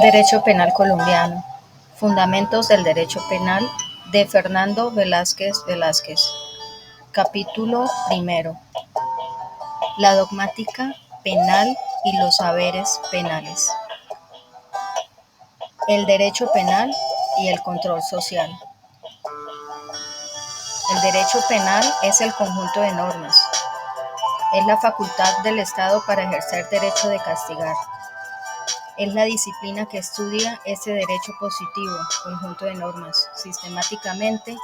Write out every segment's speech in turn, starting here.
Derecho Penal Colombiano. Fundamentos del Derecho Penal de Fernando Velázquez Velázquez. Capítulo primero. La dogmática penal y los saberes penales. El derecho penal y el control social. El derecho penal es el conjunto de normas. Es la facultad del Estado para ejercer derecho de castigar. Es la disciplina que estudia ese derecho positivo, conjunto de normas, sistemáticamente,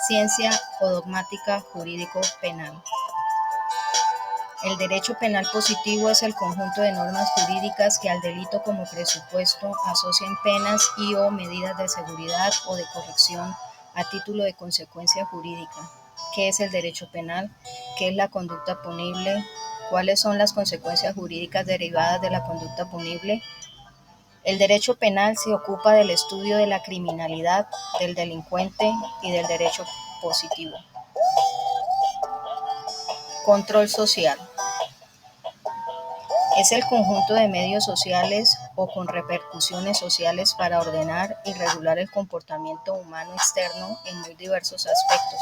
ciencia o dogmática jurídico-penal. El derecho penal positivo es el conjunto de normas jurídicas que al delito como presupuesto asocian penas y o medidas de seguridad o de corrección a título de consecuencia jurídica. ¿Qué es el derecho penal? ¿Qué es la conducta punible? ¿Cuáles son las consecuencias jurídicas derivadas de la conducta punible? El derecho penal se ocupa del estudio de la criminalidad, del delincuente y del derecho positivo. Control social. Es el conjunto de medios sociales o con repercusiones sociales para ordenar y regular el comportamiento humano externo en muy diversos aspectos.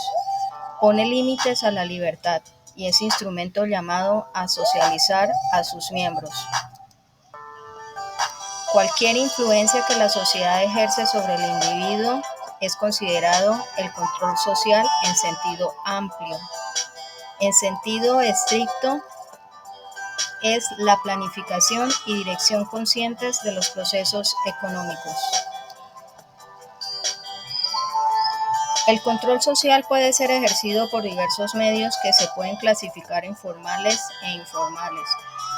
Pone límites a la libertad y es instrumento llamado a socializar a sus miembros. Cualquier influencia que la sociedad ejerce sobre el individuo es considerado el control social en sentido amplio. En sentido estricto, es la planificación y dirección conscientes de los procesos económicos. El control social puede ser ejercido por diversos medios que se pueden clasificar en formales e informales,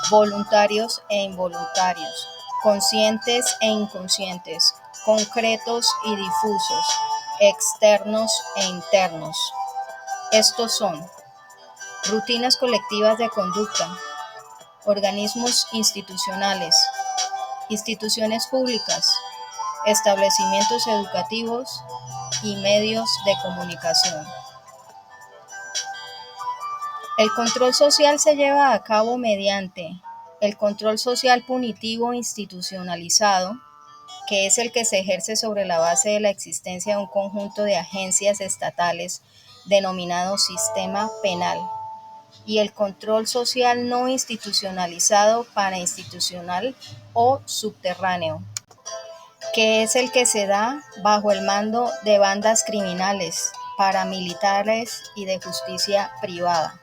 voluntarios e involuntarios, conscientes e inconscientes, concretos y difusos, externos e internos. Estos son rutinas colectivas de conducta, organismos institucionales, instituciones públicas, establecimientos educativos y medios de comunicación. El control social se lleva a cabo mediante el control social punitivo institucionalizado, que es el que se ejerce sobre la base de la existencia de un conjunto de agencias estatales denominado sistema penal, y el control social no institucionalizado parainstitucional o subterráneo, que es el que se da bajo el mando de bandas criminales, paramilitares y de justicia privada.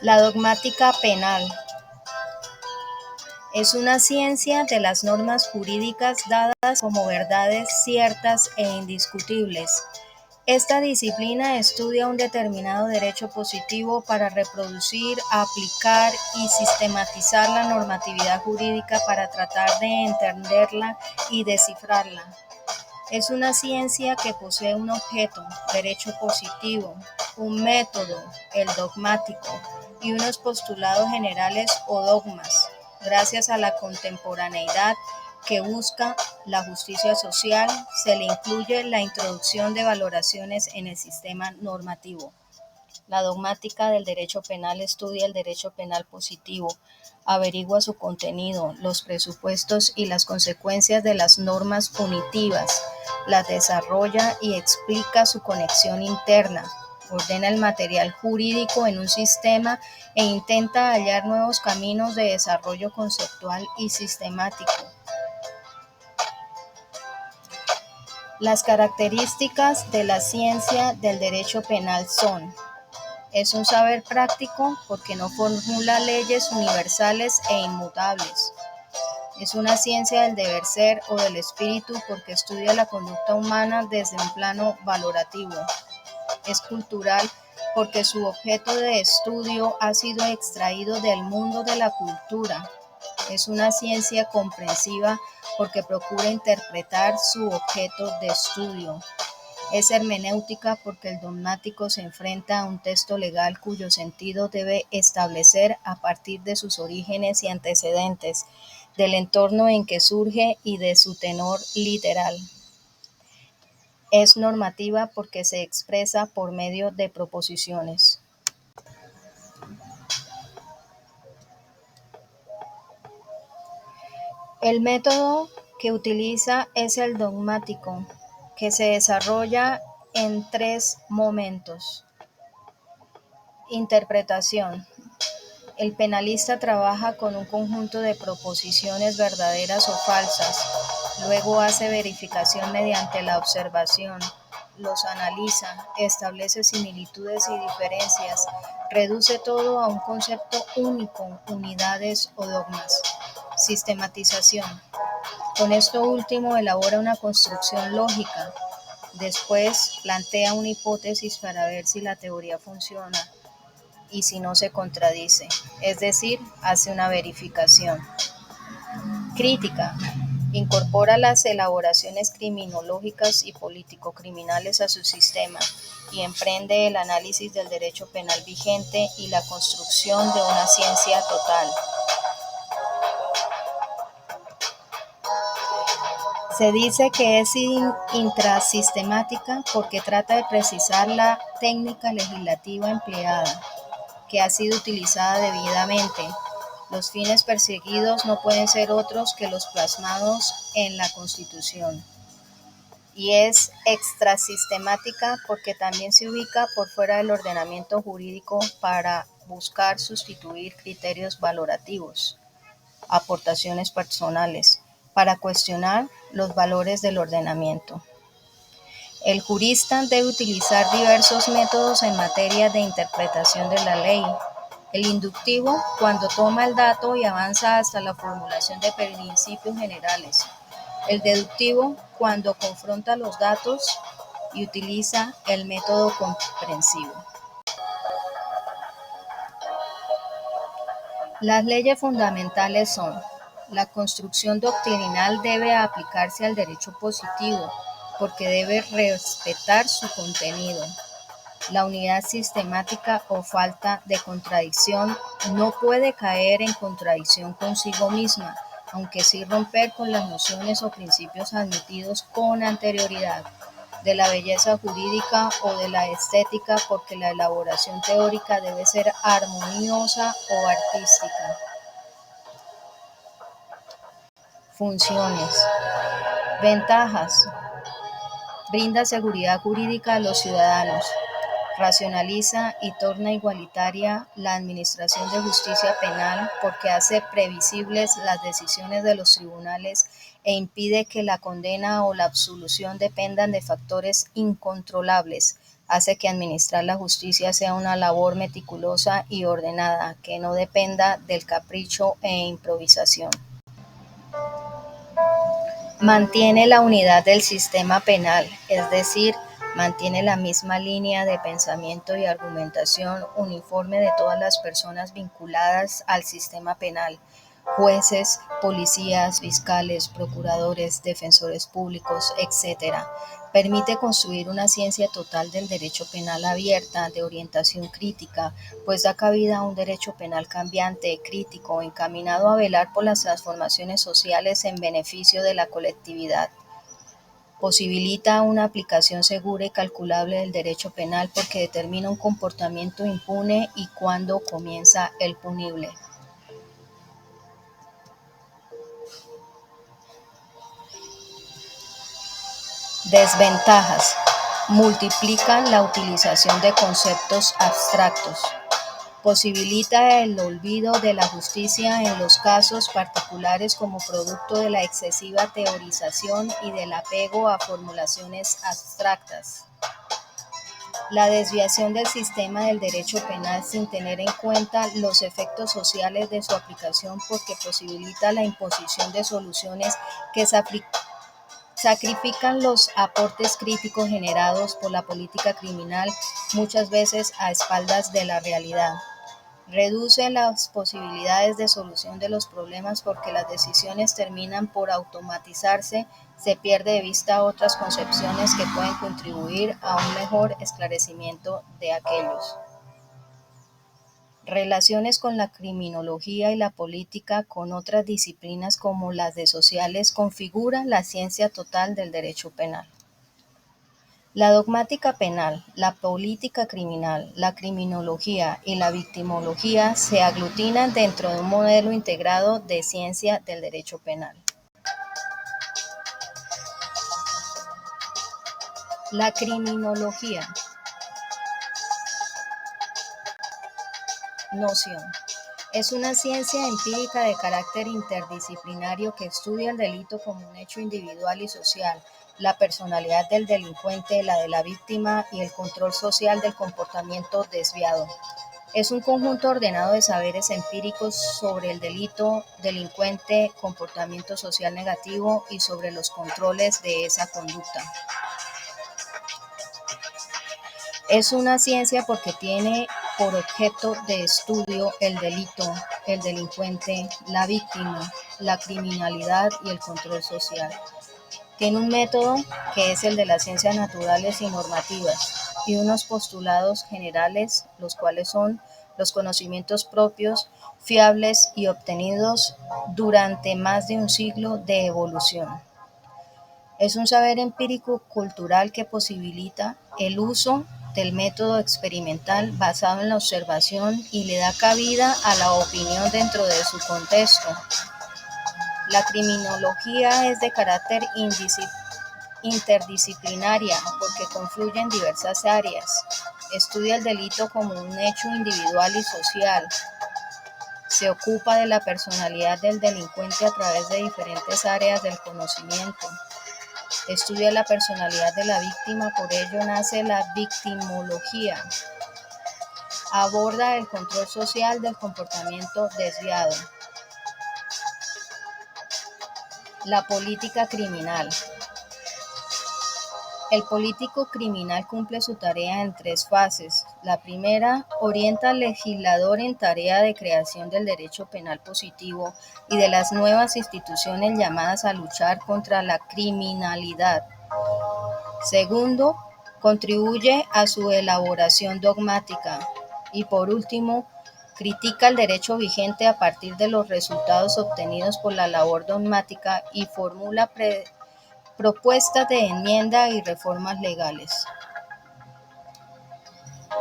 La dogmática penal es una ciencia de las normas jurídicas dadas como verdades ciertas e indiscutibles. Esta disciplina estudia un determinado derecho positivo para reproducir, aplicar y sistematizar la normatividad jurídica para tratar de entenderla y descifrarla. Es una ciencia que posee un objeto, derecho positivo, un método, el dogmático, y unos postulados generales o dogmas, gracias a la contemporaneidad que busca la justicia social, se le incluye la introducción de valoraciones en el sistema normativo. La dogmática del derecho penal estudia el derecho penal positivo, averigua su contenido, los presupuestos y las consecuencias de las normas punitivas, las desarrolla y explica su conexión interna, ordena el material jurídico en un sistema e intenta hallar nuevos caminos de desarrollo conceptual y sistemático. Las características de la ciencia del derecho penal son: es un saber práctico porque no formula leyes universales e inmutables. Es una ciencia del deber ser o del espíritu porque estudia la conducta humana desde un plano valorativo. Es cultural porque su objeto de estudio ha sido extraído del mundo de la cultura. Es una ciencia comprensiva porque procura interpretar su objeto de estudio. Es hermenéutica porque el dogmático se enfrenta a un texto legal cuyo sentido debe establecer a partir de sus orígenes y antecedentes, del entorno en que surge y de su tenor literal. Es normativa porque se expresa por medio de proposiciones. El método que utiliza es el dogmático, que se desarrolla en tres momentos. Interpretación. El penalista trabaja con un conjunto de proposiciones verdaderas o falsas, luego hace verificación mediante la observación, los analiza, establece similitudes y diferencias, reduce todo a un concepto único, unidades o dogmas. Sistematización. Con esto último elabora una construcción lógica, después plantea una hipótesis para ver si la teoría funciona y si no se contradice, es decir, hace una verificación. Crítica. Incorpora las elaboraciones criminológicas y político-criminales a su sistema y emprende el análisis del derecho penal vigente y la construcción de una ciencia total. Se dice que es intrasistemática porque trata de precisar la técnica legislativa empleada, que ha sido utilizada debidamente. Los fines perseguidos no pueden ser otros que los plasmados en la Constitución. Y es extrasistemática porque también se ubica por fuera del ordenamiento jurídico para buscar sustituir criterios valorativos, aportaciones personales, para cuestionar los valores del ordenamiento. El jurista debe utilizar diversos métodos en materia de interpretación de la ley. El inductivo, cuando toma el dato y avanza hasta la formulación de principios generales. El deductivo, cuando confronta los datos y utiliza el método comprensivo. Las leyes fundamentales son: la construcción doctrinal debe aplicarse al derecho positivo, porque debe respetar su contenido. La unidad sistemática o falta de contradicción no puede caer en contradicción consigo misma, aunque sí romper con las nociones o principios admitidos con anterioridad, de la belleza jurídica o de la estética, porque la elaboración teórica debe ser armoniosa o artística. Funciones. Ventajas. Brinda seguridad jurídica a los ciudadanos. Racionaliza y torna igualitaria la administración de justicia penal porque hace previsibles las decisiones de los tribunales e impide que la condena o la absolución dependan de factores incontrolables. Hace que administrar la justicia sea una labor meticulosa y ordenada, que no dependa del capricho e improvisación. Mantiene la unidad del sistema penal, es decir, mantiene la misma línea de pensamiento y argumentación uniforme de todas las personas vinculadas al sistema penal: jueces, policías, fiscales, procuradores, defensores públicos, etc. Permite construir una ciencia total del derecho penal abierta, de orientación crítica, pues da cabida a un derecho penal cambiante, crítico, encaminado a velar por las transformaciones sociales en beneficio de la colectividad. Posibilita una aplicación segura y calculable del derecho penal porque determina un comportamiento impune y cuándo comienza el punible. Desventajas. Multiplican la utilización de conceptos abstractos. Posibilita el olvido de la justicia en los casos particulares como producto de la excesiva teorización y del apego a formulaciones abstractas. La desviación del sistema del derecho penal sin tener en cuenta los efectos sociales de su aplicación porque posibilita la imposición de soluciones que sacrifican los aportes críticos generados por la política criminal, muchas veces a espaldas de la realidad. Reduce las posibilidades de solución de los problemas porque las decisiones terminan por automatizarse, se pierde de vista otras concepciones que pueden contribuir a un mejor esclarecimiento de aquellos. Relaciones con la criminología y la política con otras disciplinas como las de sociales configuran la ciencia total del derecho penal. La dogmática penal, la política criminal, la criminología y la victimología se aglutinan dentro de un modelo integrado de ciencia del derecho penal. La criminología. Noción. Es una ciencia empírica de carácter interdisciplinario que estudia el delito como un hecho individual y social, la personalidad del delincuente, la de la víctima y el control social del comportamiento desviado. Es un conjunto ordenado de saberes empíricos sobre el delito, delincuente, comportamiento social negativo y sobre los controles de esa conducta. Es una ciencia porque tiene por objeto de estudio el delito, el delincuente, la víctima, la criminalidad y el control social. Tiene un método que es el de las ciencias naturales y normativas y unos postulados generales, los cuales son los conocimientos propios, fiables y obtenidos durante más de un siglo de evolución. Es un saber empírico cultural que posibilita el uso del método experimental basado en la observación y le da cabida a la opinión dentro de su contexto. La criminología es de carácter interdisciplinaria porque confluye en diversas áreas. Estudia el delito como un hecho individual y social. Se ocupa de la personalidad del delincuente a través de diferentes áreas del conocimiento. Estudia la personalidad de la víctima, por ello nace la victimología. Aborda el control social del comportamiento desviado. La política criminal. El político criminal cumple su tarea en tres fases. La primera, orienta al legislador en tarea de creación del derecho penal positivo y de las nuevas instituciones llamadas a luchar contra la criminalidad. Segundo, contribuye a su elaboración dogmática. Y por último, critica el derecho vigente a partir de los resultados obtenidos por la labor dogmática y formula propuestas de enmienda y reformas legales.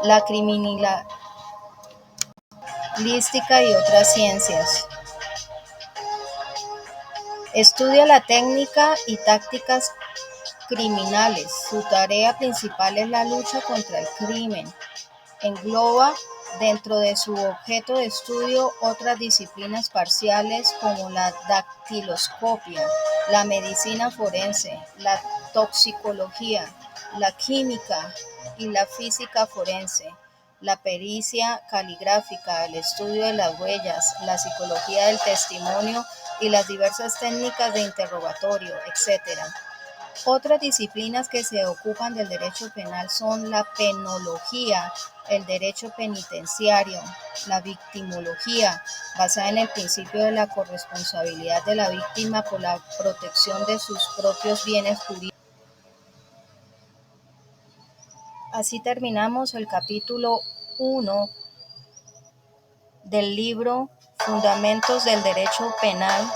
La criminalística y otras ciencias. Estudia la técnica y tácticas criminales. Su tarea principal es la lucha contra el crimen. Engloba dentro de su objeto de estudio otras disciplinas parciales como la dactiloscopia, la medicina forense, la toxicología, la química y la física forense, la pericia caligráfica, el estudio de las huellas, la psicología del testimonio y las diversas técnicas de interrogatorio, etc. Otras disciplinas que se ocupan del derecho penal son la penología, el derecho penitenciario, la victimología, basada en el principio de la corresponsabilidad de la víctima por la protección de sus propios bienes jurídicos. Así terminamos el capítulo 1 del libro Fundamentos del Derecho Penal,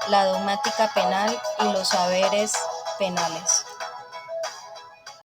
la dogmática penal y los saberes penales.